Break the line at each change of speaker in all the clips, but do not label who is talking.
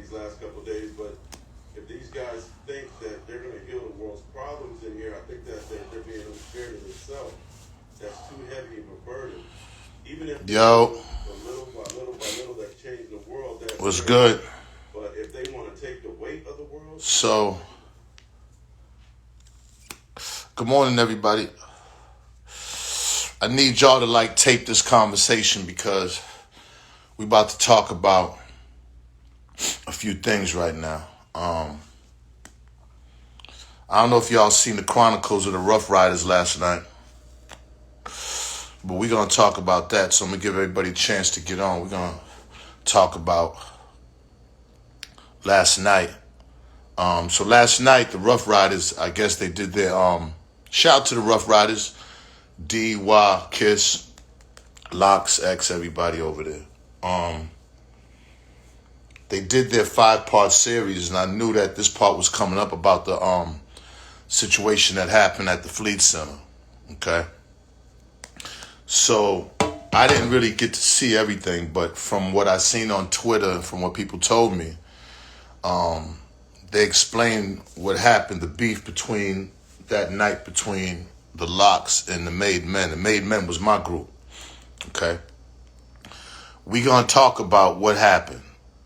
these last couple of days, but if these guys think that they're going to heal the world's problems in here, I think that they're being unfair to themselves. That's too heavy of a burden. Even if
Yo,
little by little by little that change the world, that's
what's
great.
good?
But if they want to take the weight of the world,
So, good morning, everybody. I need y'all to like tape this conversation because we about to talk about a few things right now. I don't know if y'all seen the Chronicles of the Rough Riders last night, but we're gonna talk about that. So I'm gonna give everybody a chance to get on. We're gonna talk about last night. So last night the Rough Riders, I guess they did their shout out to the Rough Riders, D, Y, Kiss, Locks, X, everybody over there. They did their 5-part series, and I knew that this part was coming up about the situation that happened at the Fleet Center. Okay, so I didn't really get to see everything, but from what I seen on Twitter and from what people told me, they explained what happened, the beef between that night between the Locks and the Made Men. The Made Men was my group. Okay, we gonna talk about what happened.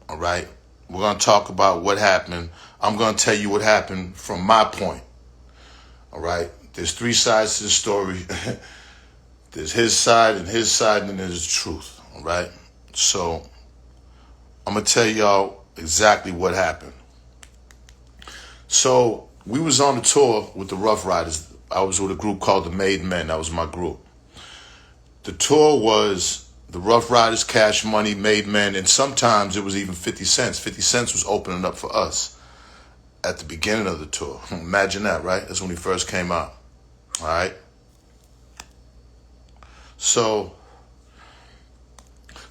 All right, we're gonna talk about what happened. I'm gonna tell you what happened from my point. All right, there's 3 sides to the story. There's his side, and then there's the truth. All right, so I'm gonna tell y'all exactly what happened. So we was on a tour with the Rough Riders. I was with a group called the Made Men. That was my group. The tour was the Rough Riders, Cash Money, Made Men, and sometimes it was even 50 Cent. 50 Cent was opening up for us at the beginning of the tour. Imagine that, right? That's when he first came out. All right. So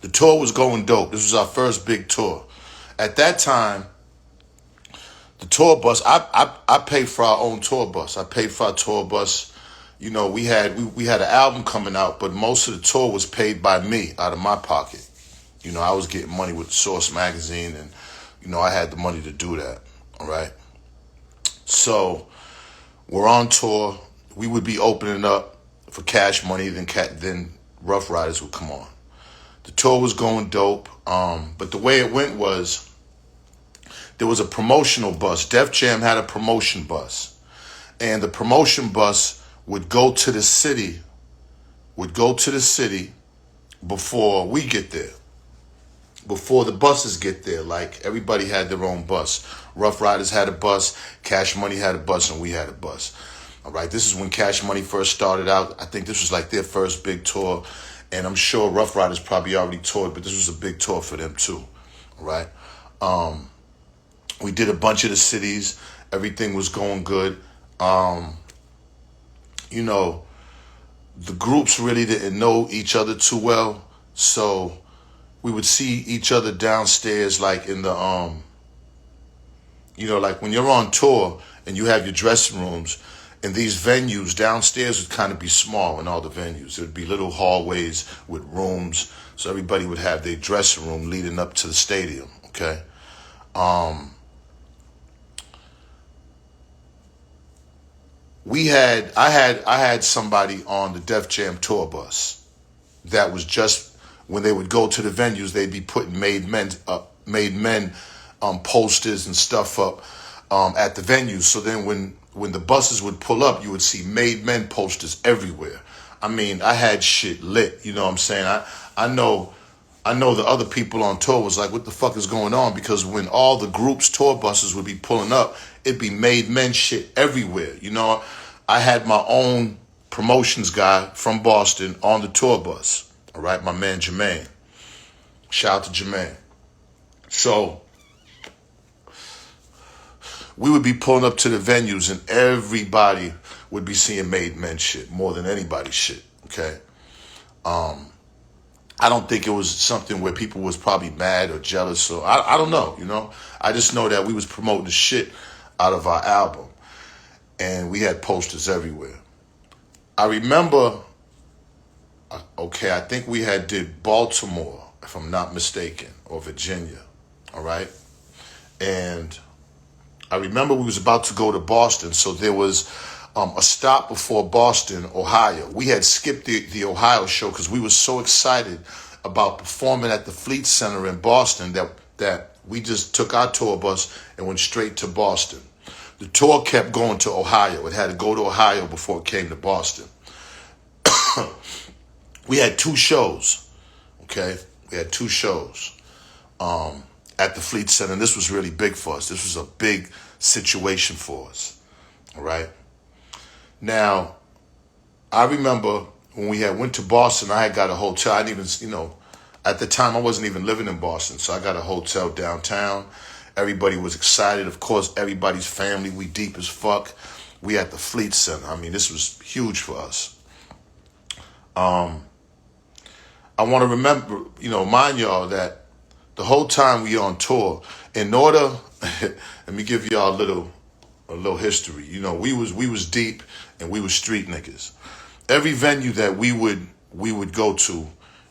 the tour was going dope. This was our first big tour. At that time, the tour bus, I paid for our own tour bus. I paid for our tour bus. You know, we had an album coming out, but most of the tour was paid by me out of my pocket. You know, I was getting money with Source Magazine, and, you know, I had the money to do that. All right. So we're on tour. We would be opening up for Cash Money, then Rough Riders would come on. The tour was going dope, but the way it went was there was a promotional bus. Def Jam had a promotion bus, and the promotion bus would go to the city before we get there, before the buses get there. Like, everybody had their own bus. Rough Riders had a bus, Cash Money had a bus, and we had a bus. All right, this is when Cash Money first started out. I think this was like their first big tour, and I'm sure Rough Riders probably already toured, but this was a big tour for them too. All right, we did a bunch of the cities. Everything was going good. You know, the groups really didn't know each other too well, so we would see each other downstairs, like in the you know, like when you're on tour and you have your dressing rooms, in these venues, downstairs would kind of be small in all the venues. There would be little hallways with rooms, so everybody would have their dressing room leading up to the stadium. Okay. I had somebody on the Def Jam tour bus that was just, when they would go to the venues, they'd be putting Made Men posters and stuff up at the venues. So then when the buses would pull up, you would see Made Men posters everywhere. I mean, I had shit lit. You know what I'm saying? I know the other people on tour was like, what the fuck is going on? Because when all the groups' tour buses would be pulling up, it'd be Made Men shit everywhere. You know, I had my own promotions guy from Boston on the tour bus. All right, my man Jermaine. Shout out to Jermaine. So we would be pulling up to the venues, and everybody would be seeing Made Men shit more than anybody's shit. Okay. I don't think it was something where people was probably mad or jealous, or I don't know, you know. I just know that we was promoting the shit out of our album, and we had posters everywhere. I remember, I think we had did Baltimore, if I'm not mistaken, or Virginia, all right? And I remember we was about to go to Boston, so there was a stop before Boston, Ohio. We had skipped the Ohio show because we were so excited about performing at the Fleet Center in Boston that we just took our tour bus and went straight to Boston. The tour kept going to Ohio. It had to go to Ohio before it came to Boston. We had 2 shows, okay? We had 2 shows at the Fleet Center, and this was really big for us. This was a big situation for us, all right? Now, I remember when we had went to Boston, I had got a hotel. I didn't even, at the time I wasn't even living in Boston, so I got a hotel downtown. Everybody was excited. Of course, everybody's family. We deep as fuck. We at the Fleet Center. I mean, this was huge for us. I want to remember, mind y'all that the whole time we on tour, in order, let me give y'all a little history. We was deep and we was street niggas. Every venue that we would go to,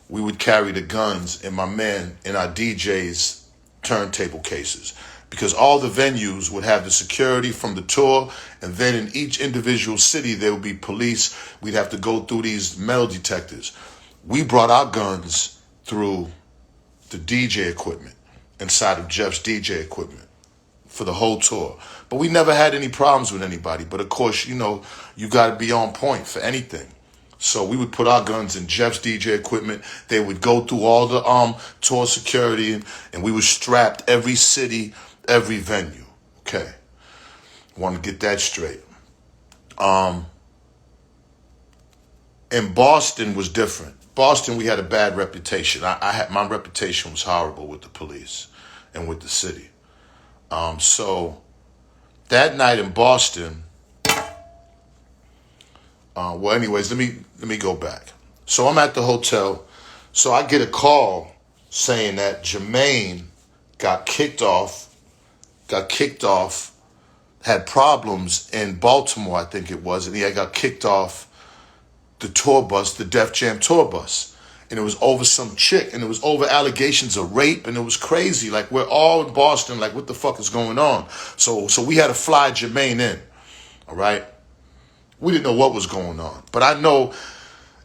we would carry the guns in our DJs' turntable cases, because all the venues would have the security from the tour, and then in each individual city there would be police. We'd have to go through these metal detectors. We brought our guns through the DJ equipment, inside of Jeff's DJ equipment, for the whole tour. But we never had any problems with anybody. But of course, you got to be on point for anything. So we would put our guns in Jeff's DJ equipment. They would go through all the tour security, and we were strapped every city, every venue. Okay. Want to get that straight. And Boston was different. Boston, we had a bad reputation. My reputation was horrible with the police and with the city. So that night in Boston, anyways, let me go back. So I'm at the hotel. So I get a call saying that Jermaine got kicked off, had problems in Baltimore, I think it was, and he got kicked off the tour bus, the Def Jam tour bus. And it was over some chick, and it was over allegations of rape, and it was crazy. Like, we're all in Boston, like, what the fuck is going on? So we had to fly Jermaine in, all right? We didn't know what was going on. But I know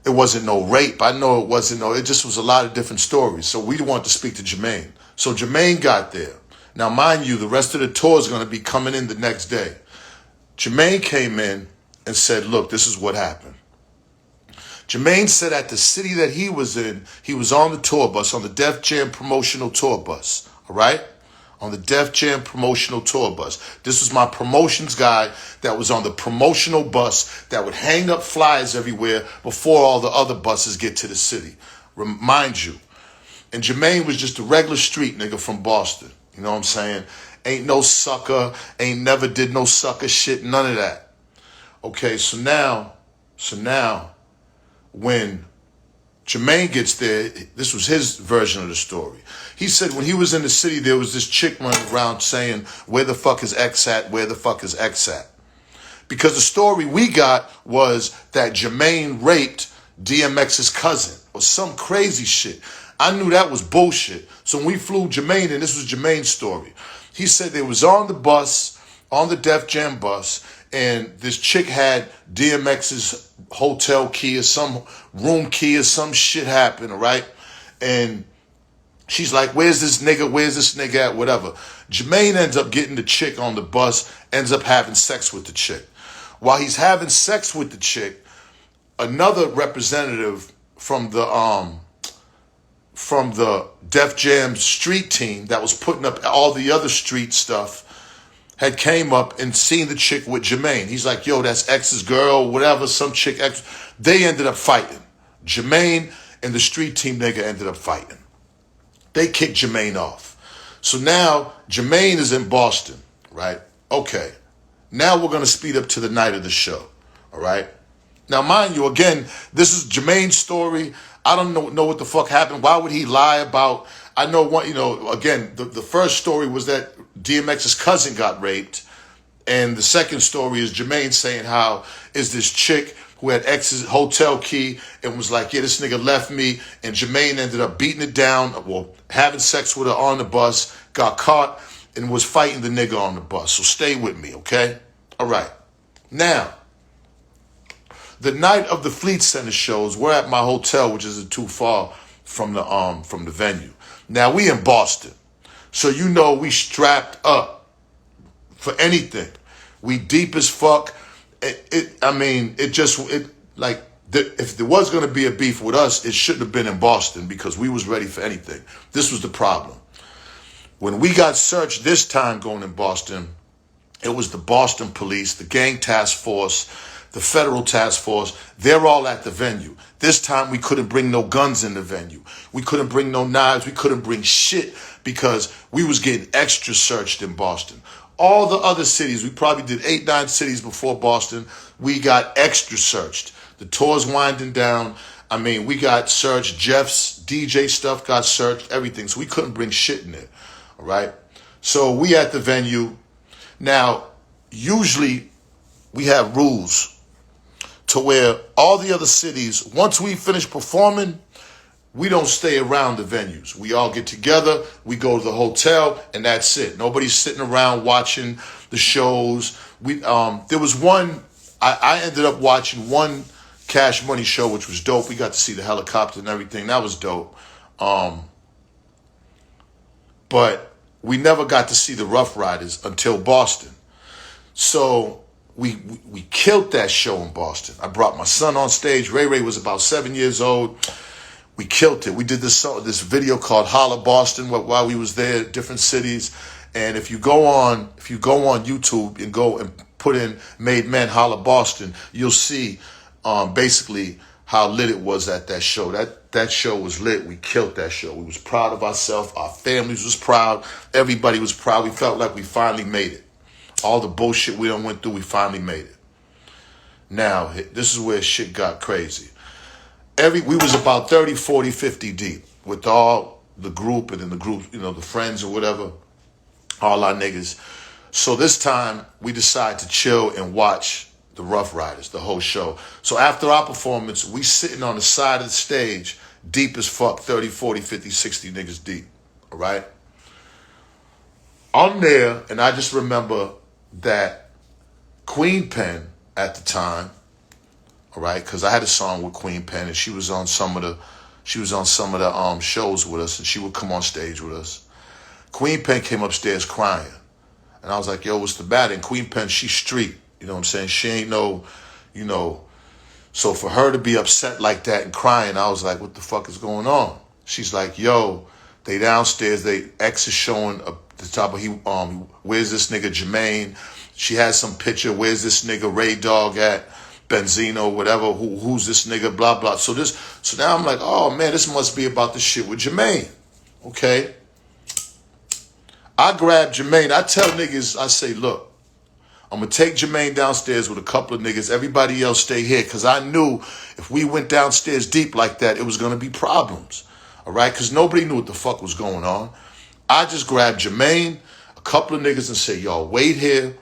it wasn't no rape. I know it just was a lot of different stories. So we wanted to speak to Jermaine. So Jermaine got there. Now, mind you, the rest of the tour is going to be coming in the next day. Jermaine came in and said, look, this is what happened. Jermaine said at the city that he was in, he was on the tour bus, on the Def Jam promotional tour bus, all right? On the Def Jam promotional tour bus. This was my promotions guy that was on the promotional bus that would hang up flyers everywhere before all the other buses get to the city. Remind you. And Jermaine was just a regular street nigga from Boston. You know what I'm saying? Ain't no sucker, ain't never did no sucker shit, none of that. Okay, so now, when Jermaine gets there, this was his version of the story. He said when he was in the city, there was this chick running around saying, where the fuck is X at? Where the fuck is X at? Because the story we got was that Jermaine raped DMX's cousin or some crazy shit. I knew that was bullshit. So when we flew Jermaine in, this was Jermaine's story. He said they was on the bus, on the Def Jam bus, and this chick had DMX's hotel key or some room key or some shit happened, all right? And she's like, where's this nigga at, whatever. Jermaine ends up getting the chick on the bus, ends up having sex with the chick. While he's having sex with the chick, another representative from the Def Jam street team that was putting up all the other street stuff had came up and seen the chick with Jermaine. He's like, yo, that's X's girl, whatever, some chick X. They ended up fighting. Jermaine and the street team nigga ended up fighting. They kicked Jermaine off. So now Jermaine is in Boston, right? Okay. Now we're going to speed up to the night of the show, all right? Now, mind you, again, this is Jermaine's story. I don't know what the fuck happened. Why would he lie about... I know one, again, the first story was that DMX's cousin got raped. And the second story is Jermaine saying how is this chick who had X's hotel key and was like, yeah, this nigga left me. And Jermaine ended up beating it down, well, having sex with her on the bus, got caught and was fighting the nigga on the bus. So stay with me, okay? All right. Now, the night of the Fleet Center shows, we're at my hotel, which isn't too far from the venue. Now, we in Boston. So you know we strapped up for anything. We deep as fuck. If there was going to be a beef with us, it shouldn't have been in Boston because we was ready for anything. This was the problem. When we got searched this time going in Boston, it was the Boston police, the gang task force, the federal task force. They're all at the venue. This time we couldn't bring no guns in the venue. We couldn't bring no knives. We couldn't bring shit because we was getting extra searched in Boston. All the other cities, we probably did 8, 9 cities before Boston, we got extra searched. The tour's winding down. I mean, we got searched. Jeff's DJ stuff got searched, everything. So we couldn't bring shit in there, all right? So we at the venue. Now, usually we have rules to where all the other cities, once we finish performing, we don't stay around the venues. We all get together, we go to the hotel, and that's it. Nobody's sitting around watching the shows. There was one, I ended up watching one Cash Money show, which was dope. We got to see the helicopter and everything. That was dope. But we never got to see the Rough Riders until Boston. So we killed that show in Boston. I brought my son on stage. Ray Ray was about 7 years old. We killed it. We did this video called Holla Boston while we was there, different cities. And if you go on YouTube and go and put in Made Men Holla Boston, you'll see basically how lit it was at that show. That show was lit. We killed that show. We was proud of ourselves. Our families was proud. Everybody was proud. We felt like we finally made it. All the bullshit we done went through, we finally made it. Now, this is where shit got crazy. We was about 30, 40, 50 deep with all the group and then the group, the friends or whatever, all our niggas. So this time we decided to chill and watch the Rough Riders, the whole show. So after our performance, we sitting on the side of the stage, deep as fuck, 30, 40, 50, 60 niggas deep, all right? I'm there, and I just remember that Queen Pen at the time, all right, because I had a song with Queen Pen, and she was on some of the shows with us, and she would come on stage with us. Queen Pen came upstairs crying, and I was like, "Yo, what's the matter?" And Queen Pen, she's street, you know what I'm saying? She ain't no, So for her to be upset like that and crying, I was like, "What the fuck is going on?" She's like, "Yo, they downstairs. X is showing the top of where's this nigga Jermaine?" She has some picture. Where's this nigga Ray Dog at? Benzino, whatever, who's this nigga, blah, blah. So now I'm like, oh man, this must be about the shit with Jermaine. Okay. I grab Jermaine. I tell niggas, I say, look, I'm going to take Jermaine downstairs with a couple of niggas. Everybody else stay here. Because I knew if we went downstairs deep like that, it was going to be problems. All right? Because nobody knew what the fuck was going on. I just grabbed Jermaine, a couple of niggas, and say, y'all, wait here.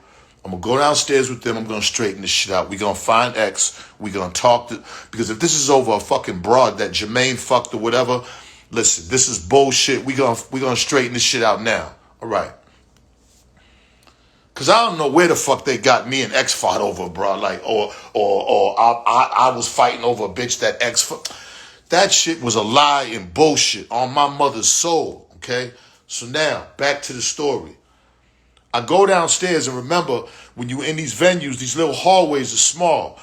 I'm going to go downstairs with them. I'm going to straighten this shit out. We're going to find X. We're going to talk to... Because if this is over a fucking broad that Jermaine fucked or whatever, listen, this is bullshit. We're going to straighten this shit out now. All right. Because I don't know where the fuck they got me and X fought over, bro. Like, or I was fighting over a bitch that X... That shit was a lie and bullshit on my mother's soul, okay? So now, back to the story. I go downstairs and remember when you in these venues, these little hallways are small.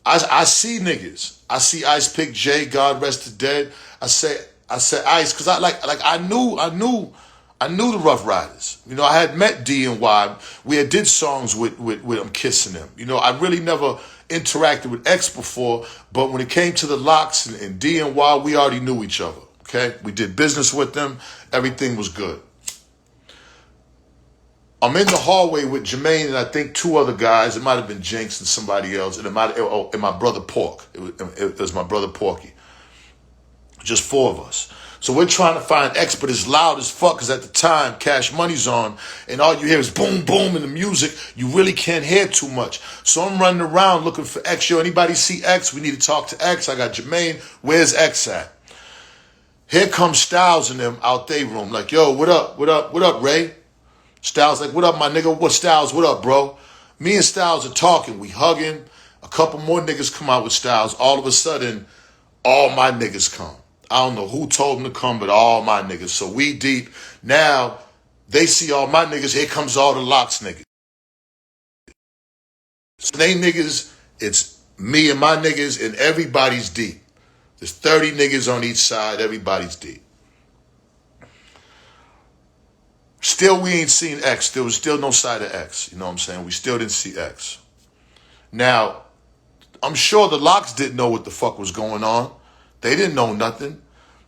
I see niggas. I see Ice Pick J, God rest the dead. I say Ice because I knew the Rough Riders. I had met D and Y. We had did songs with I'm Kissing Them. I really never interacted with X before, but when it came to the Locks and D and Y, we already knew each other. Okay, we did business with them. Everything was good. I'm in the hallway with Jermaine and I think 2 other guys. It might have been Jinx and somebody else. And my brother Pork. It was my brother Porky. Just 4 of us. So we're trying to find X, but it's loud as fuck because at the time, Cash Money's on and all you hear is boom, boom in the music. You really can't hear too much. So I'm running around looking for X. Yo, anybody see X? We need to talk to X. I got Jermaine. Where's X at? Here comes Styles and them out their room. Like, yo, what up, Ray? Styles like, what up, my nigga? What Styles? What up, bro? Me and Styles are talking. We hugging. A couple more niggas come out with Styles. All of a sudden, all my niggas come. I don't know who told them to come, but all my niggas. So we deep. Now, they see all my niggas. Here comes all the Locks niggas. So they niggas, it's me and my niggas, and everybody's deep. There's 30 niggas on each side. Everybody's deep. Still, we ain't seen X. There was still no sight of X. You know what I'm saying? We still didn't see X. Now, I'm sure the Locks didn't know what the fuck was going on. They didn't know nothing.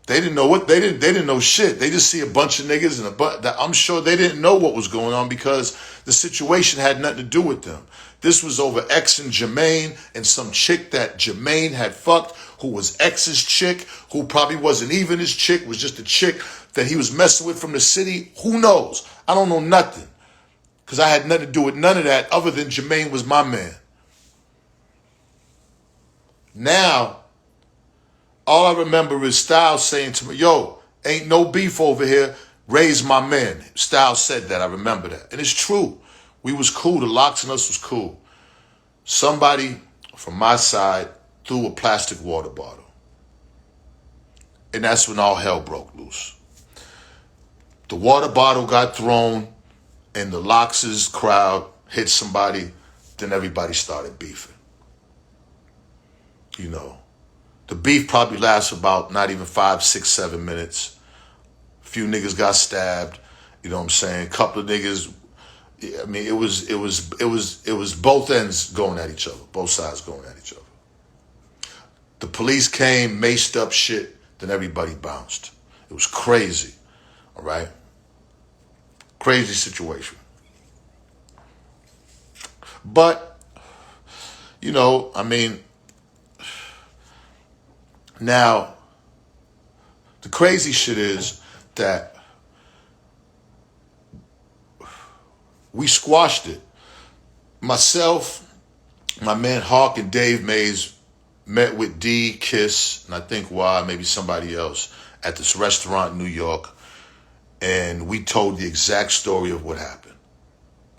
They didn't know what they didn't know shit. They just see a bunch of niggas and I'm sure they didn't know what was going on because the situation had nothing to do with them. This was over X and Jermaine and some chick that Jermaine had fucked, who was X's chick, who probably wasn't even his chick, was just a chick that he was messing with from the city. Who knows? I don't know nothing. Because I had nothing to do with none of that other than Jermaine was my man. Now, all I remember is Styles saying to me, yo, ain't no beef over here. Raise my man. Styles said that. I remember that. And it's true. We was cool. The Locks and us was cool. Somebody from my side threw a plastic water bottle. And that's when all hell broke loose. The water bottle got thrown and the Locks' crowd hit somebody. Then everybody started beefing. You know. The beef probably lasts about not even 5, 6, 7 minutes. A few niggas got stabbed. You know what I'm saying? A couple of niggas. I mean, it was both ends going at each other. Both sides going at each other. The police came, maced up shit. Then everybody bounced. It was crazy. All right? Crazy situation. But, you know, I mean, now, the crazy shit is that we squashed it. Myself, my man Hawk and Dave Mays met with D, Kiss, and I think Y, maybe somebody else, at this restaurant in New York, and we told the exact story of what happened.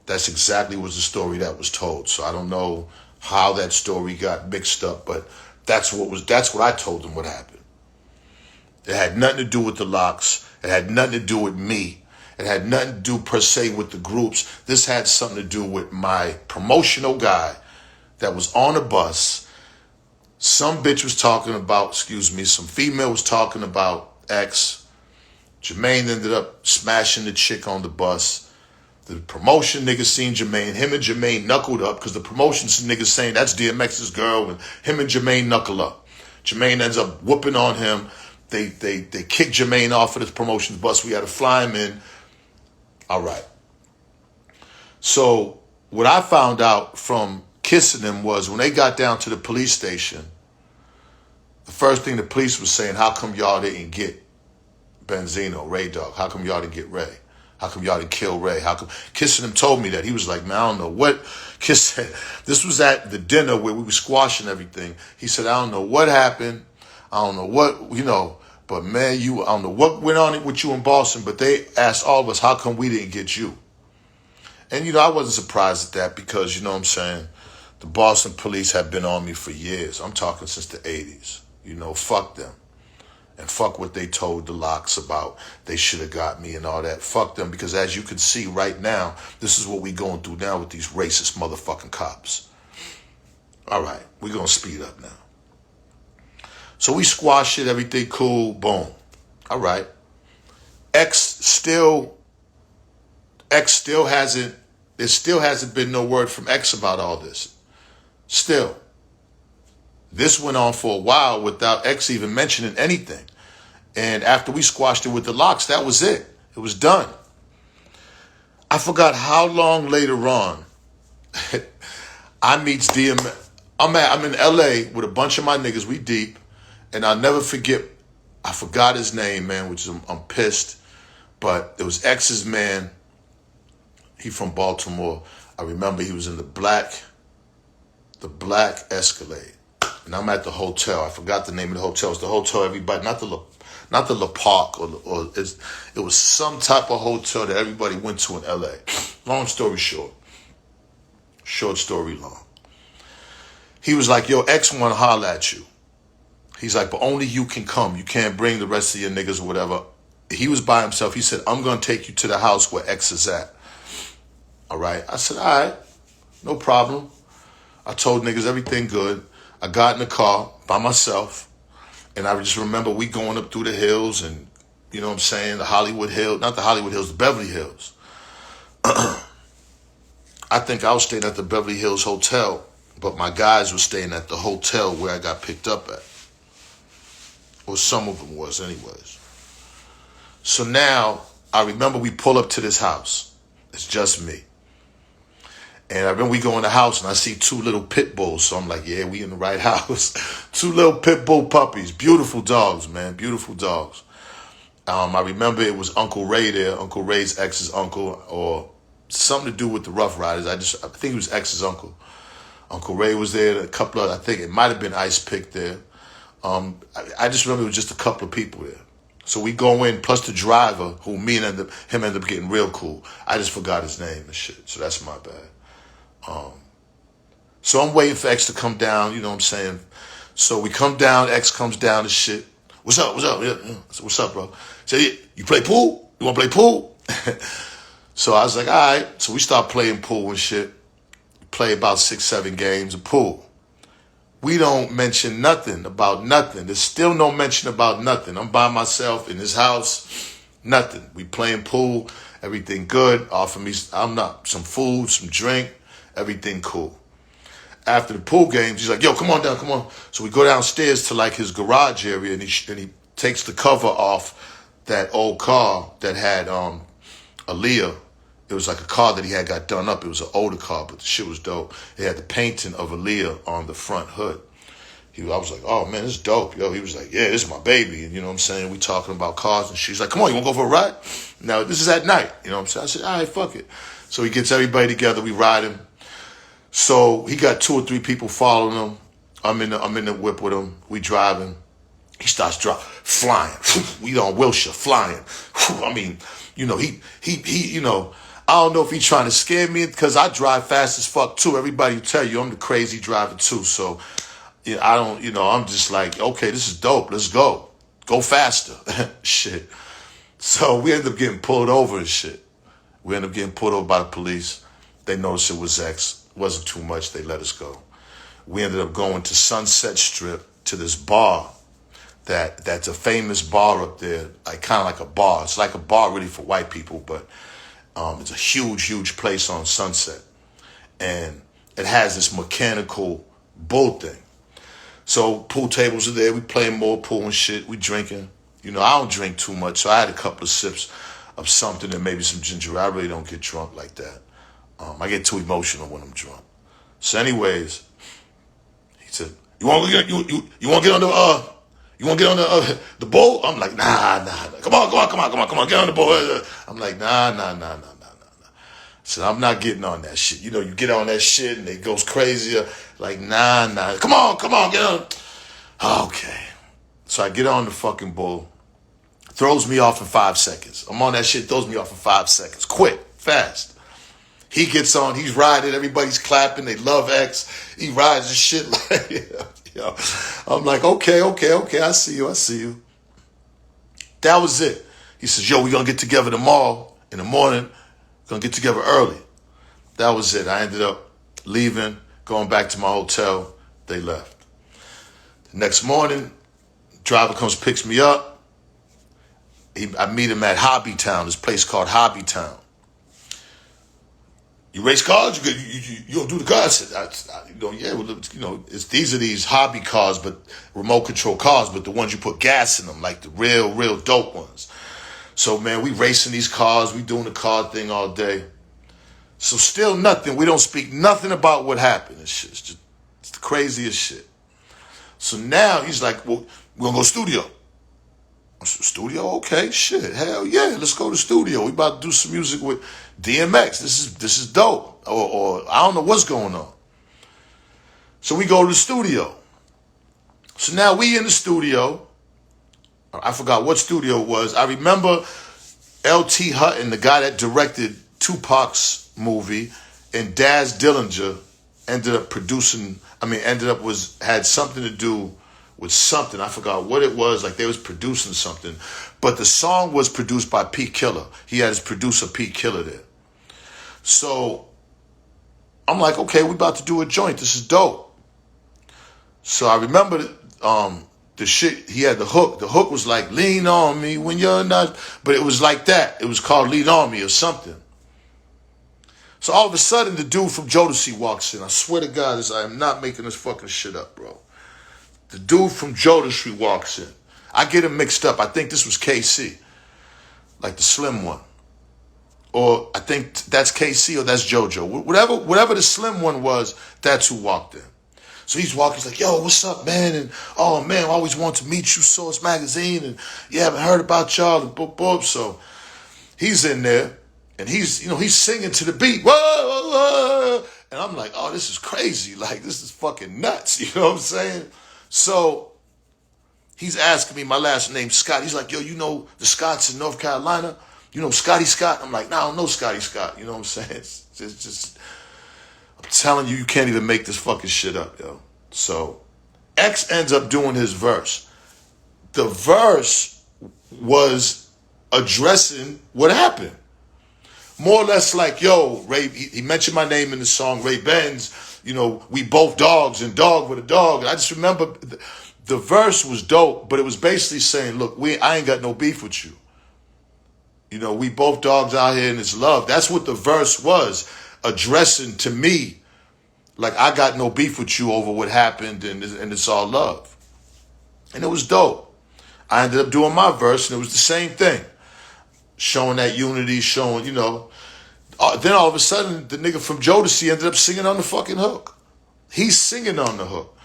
That's exactly was the story that was told. So I don't know how that story got mixed up, but that's what I told them what happened. It had nothing to do with the Locks. It had nothing to do with me. It had nothing to do per se with the groups. This had something to do with my promotional guy that was on a bus. Some bitch was talking about, some female was talking about X. Jermaine ended up smashing the chick on the bus. The promotion niggas seen Jermaine. Him and Jermaine knuckled up because the promotion niggas saying that's DMX's girl, and him and Jermaine knuckle up. Jermaine ends up whooping on him. They kicked Jermaine off of the promotions bus. We had to fly him in. All right. So what I found out from kissing them was when they got down to the police station, the first thing the police was saying, how come y'all didn't get Benzino, Ray Dog? How come y'all didn't get Ray? How come y'all didn't kill Ray? How come? Kissing him told me that. He was like, man, I don't know what. Kiss said, this was at the dinner where we were squashing everything. He said, I don't know what happened. I don't know what, but man, I don't know what went on with you in Boston, but they asked all of us, how come we didn't get you? And, I wasn't surprised at that because, you know what I'm saying, the Boston police have been on me for years. I'm talking since the 80s. Fuck them. And fuck what they told the Locks about they should have got me and all that. Fuck them, because as you can see right now, this is what we going through now with these racist motherfucking cops. All right, we're going to speed up now. So we squash it, everything cool, boom. All right. X still hasn't, there still hasn't been no word from X about all this. Still. This went on for a while without X even mentioning anything. And after we squashed it with the Locks, that was it. It was done. I forgot how long later on I meets DMX. I'm in LA with a bunch of my niggas. We deep. And I'll never forget, I forgot his name, man, which is, I'm pissed. But it was X's man. He from Baltimore. I remember he was in the black Escalade. And I'm at the hotel. I forgot the name of the hotel. It's the hotel everybody, not not the Le Parc it was some type of hotel that everybody went to in LA. Long story short, short story long. He was like, yo, X want to holler at you. He's like, but only you can come. You can't bring the rest of your niggas or whatever. He was by himself. He said, I'm going to take you to the house where X is at. All right. I said, all right, no problem. I told niggas everything good. I got in the car by myself. And I just remember we going up through the hills and, you know what I'm saying, the Hollywood Hills, not the Hollywood Hills, the Beverly Hills. I think I was staying at the Beverly Hills Hotel, but my guys were staying at the hotel where I got picked up at. Or some of them was anyways. So now, I remember we pull up to this house. It's just me. And I remember we go in the house and I see two little pit bulls. So I'm like, yeah, we in the right house. Two little pit bull puppies. Beautiful dogs, man. Beautiful dogs. I remember it was Uncle Ray there. Uncle Ray's ex's uncle, or something to do with the Rough Riders. I think he was ex's uncle. Uncle Ray was there. A couple of, I think it might have been Ice Pick there. I just remember it was just a couple of people there. So we go in, plus the driver, who ended up getting real cool. I just forgot his name and shit. So that's my bad. So I'm waiting for X to come down, you know what I'm saying? So we come down, X comes down and shit. What's up? Yeah. So, what's up, bro? Say, you play pool? You want to play pool? So I was like, all right. So we start playing pool and shit. Play about 6-7 games of pool. We don't mention nothing about nothing. There's still no mention about nothing. I'm by myself in this house. Nothing. We playing pool. Everything good. Offer me, some food, some drink. Everything cool. After the pool games, he's like, yo, come on down, come on. So we go downstairs to like his garage area and he takes the cover off that old car that had Aaliyah. It was like a car that he had got done up. It was an older car, but the shit was dope. It had the painting of Aaliyah on the front hood. I was like, oh man, this is dope. Yo, he was like, yeah, this is my baby. And you know what I'm saying? We talking about cars and she's like, come on, you want to go for a ride? Now, this is at night. You know what I'm saying? I said, all right, fuck it. So he gets everybody together. We ride him. So he got 2 or 3 people following him. I'm in the whip with him. We driving. He starts flying. We on Wilshire, flying. I mean, you know, he, you know, I don't know if he's trying to scare me because I drive fast as fuck too. Everybody will tell you I'm the crazy driver too. So yeah, I don't, you know, I'm just like, okay, this is dope. Let's go. Go faster. Shit. So we ended up getting pulled over and shit. We ended up getting pulled over by the police. They noticed it was X. It wasn't too much. They let us go. We ended up going to Sunset Strip to this bar that's a famous bar up there, like kind of like a bar. It's like a bar really for white people, but it's a huge, huge place on Sunset. And it has this mechanical bull thing. So pool tables are there. We playing more pool and shit. We drinking. You know, I don't drink too much, so I had a couple of sips of something and maybe some ginger. I really don't get drunk like that. I get too emotional when I'm drunk. So anyways, he said, you want to get on the boat? I'm like, nah. Come on, get on the boat. I'm like, nah. I said, I'm not getting on that shit. You know, you get on that shit and it goes crazier. Like, nah. Come on, get on. Okay. So I get on the fucking bull. Throws me off in 5 seconds. I'm on that shit, throws me off in 5 seconds. Quick, fast. He gets on, he's riding, everybody's clapping, they love X. He rides the shit like, yo. I'm like, okay, I see you. That was it. He says, yo, we're going to get together tomorrow in the morning. We're going to get together early. That was it. I ended up leaving, going back to my hotel. They left. The next morning, driver comes, picks me up. I meet him at Hobbytown, this place called Hobbytown. You race cars? You don't do the cars? I said, these are these hobby cars, but remote control cars, but the ones you put gas in them, like the real dope ones. So, man, we racing these cars. We doing the car thing all day. So still nothing. We don't speak nothing about what happened. It's the craziest shit. So now he's like, well, we're going to go studio. I said, studio? Okay, shit. Hell yeah, let's go to the studio. We about to do some music with DMX. This is dope. Or I don't know what's going on. So we go to the studio. So now we in the studio. All I forgot what studio it was. I remember L.T. Hutton, the guy that directed Tupac's movie, and Daz Dillinger ended up had something to do with something. I forgot what it was. Like they was producing something. But the song was produced by P. Killer. He had his producer P. Killer there. So I'm like, okay, we about to do a joint. This is dope. So I remember the shit, he had the hook. The hook was like, lean on me when you're not, but it was like that. It was called Lean On Me or something. So all of a sudden, the dude from Jodeci walks in. I swear to God, I am not making this fucking shit up, bro. The dude from Jodeci walks in. I get him mixed up. I think this was KC, like the slim one. Or I think that's KC or that's JoJo. Whatever the slim one was, that's who walked in. So he's walking, he's like, yo, what's up, man? And, oh, man, I always wanted to meet you, Source Magazine, and yeah, I haven't heard about y'all, and boop, boop. So he's in there, and he's singing to the beat, whoa, whoa, whoa. And I'm like, oh, this is crazy. Like, this is fucking nuts. You know what I'm saying? So he's asking me my last name, Scott. He's like, yo, you know the Scotts in North Carolina? You know Scotty Scott? I'm like, nah, I don't know Scotty Scott. You know what I'm saying? It's just I'm telling you, you can't even make this fucking shit up, yo. So X ends up doing his verse. The verse was addressing what happened. More or less like, yo, Ray, he mentioned my name in the song, Ray Benz, you know, we both dogs and dog with a dog. And I just remember the verse was dope, but it was basically saying, look, I ain't got no beef with you. You know, we both dogs out here and it's love. That's what the verse was, addressing to me, like I got no beef with you over what happened and it's all love. And it was dope. I ended up doing my verse and it was the same thing. Showing that unity, showing, you know. Then all of a sudden, the nigga from Jodeci ended up singing on the fucking hook. He's singing on the hook.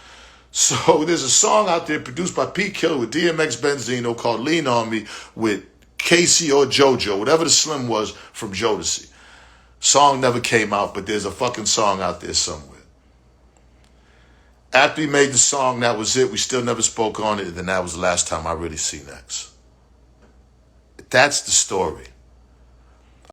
So there's a song out there produced by P. Killer with DMX Benzino called Lean On Me with Casey or JoJo, whatever the slim was from Jodeci. Song never came out, but there's a fucking song out there somewhere. After he made the song, that was it. We still never spoke on it, and then that was the last time I really seen X. That's the story.